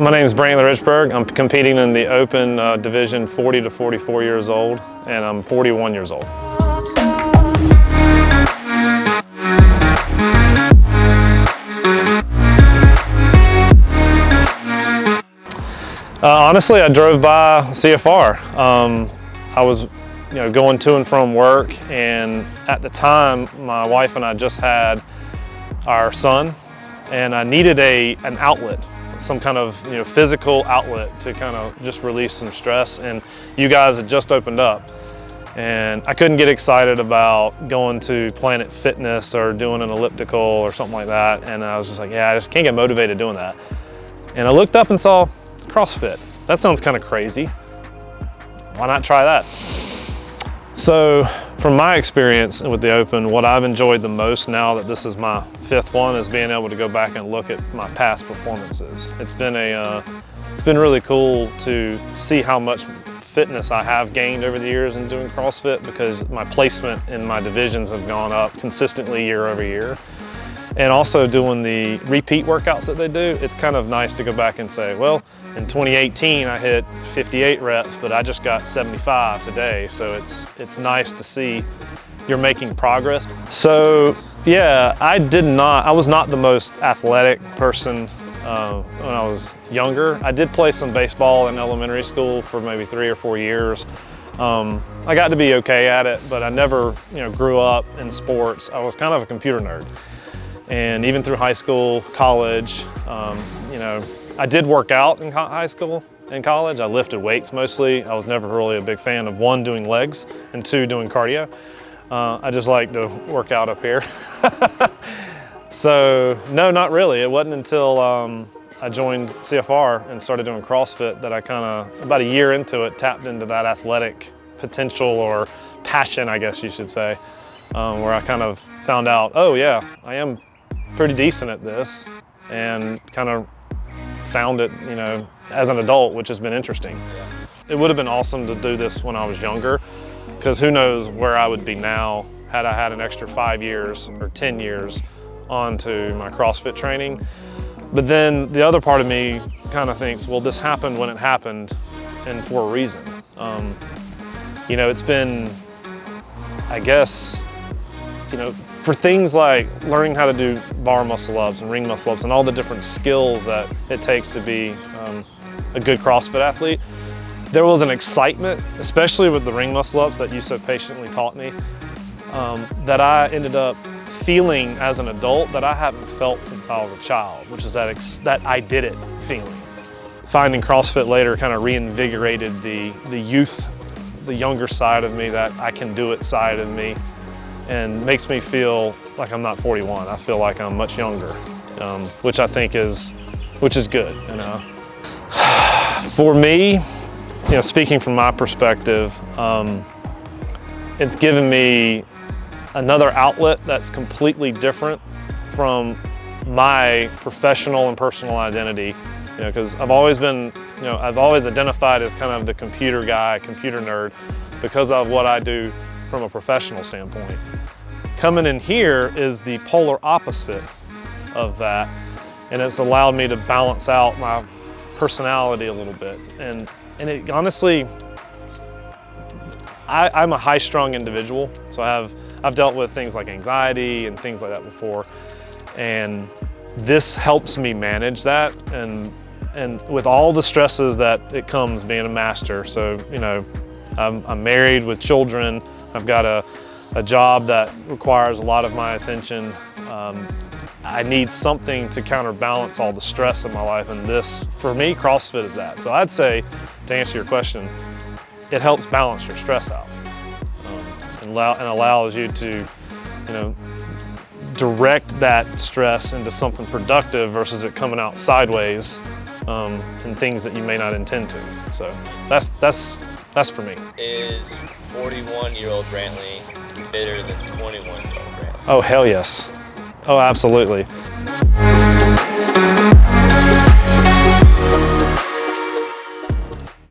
My name is Brantley Richbourg. I'm competing in the open division 40 to 44 years old, and I'm 41 years old. Honestly, I drove by CFR. I was going to and from work, and at the time, my wife and I just had our son, and I needed an outlet, some kind of physical outlet to kind of just release some stress, and you guys had just opened up. And I couldn't get excited about going to Planet Fitness or doing an elliptical or something like that, and I was just like, yeah, I just can't get motivated doing that. And I looked up and saw CrossFit. That sounds kind of crazy. Why not try that? So from my experience with the Open, what I've enjoyed the most now that this is my 5th one is being able to go back and look at my past performances. It's been really cool to see how much fitness I have gained over the years in doing CrossFit, because my placement in my divisions have gone up consistently year over year. And also doing the repeat workouts that they do, it's kind of nice to go back and say, well, in 2018 I hit 58 reps, but I just got 75 today. So it's nice to see you're making progress. So yeah, I was not the most athletic person when I was younger. I did play some baseball in elementary school for maybe 3 or 4 years. I got to be okay at it, but I never grew up in sports. I was kind of a computer nerd. And even through high school, college, I did work out in high school and college. I lifted weights mostly. I was never really a big fan of 1, doing legs, and 2, doing cardio. I just like to work out up here. So no, not really. It wasn't until I joined CFR and started doing CrossFit that I kind of, about a year into it, tapped into that athletic potential or passion, I guess you should say, where I kind of found out, oh yeah, I am pretty decent at this, and kind of found it, as an adult, which has been interesting. It would have been awesome to do this when I was younger, because who knows where I would be now had I had an extra 5 years or 10 years onto my CrossFit training. But then the other part of me kind of thinks, well, this happened when it happened and for a reason. It's been, I guess, for things like learning how to do bar muscle ups and ring muscle ups and all the different skills that it takes to be a good CrossFit athlete, there was an excitement, especially with the ring muscle ups that you so patiently taught me, that I ended up feeling as an adult that I haven't felt since I was a child, which is that I did it feeling. Finding CrossFit later kind of reinvigorated the youth, the younger side of me, that I can do it side of me, and makes me feel like I'm not 41. I feel like I'm much younger, which I think is good, For me, speaking from my perspective, it's given me another outlet that's completely different from my professional and personal identity, because I've always been, I've always identified as kind of the computer guy, computer nerd, because of what I do from a professional standpoint. Coming in here is the polar opposite of that, and it's allowed me to balance out my personality a little bit. And it honestly, I'm a high-strung individual, so I've dealt with things like anxiety and things like that before, and this helps me manage that, and with all the stresses that it comes being a master. So I'm married with children. I've got a job that requires a lot of my attention. I need something to counterbalance all the stress in my life, and this, for me, CrossFit is that. So I'd say, to answer your question, it helps balance your stress out, and allows you to, direct that stress into something productive versus it coming out sideways in things that you may not intend to. So that's for me. Is 41-year-old Brantley fitter than 21-year-old Brantley? Oh, hell yes. Oh, absolutely.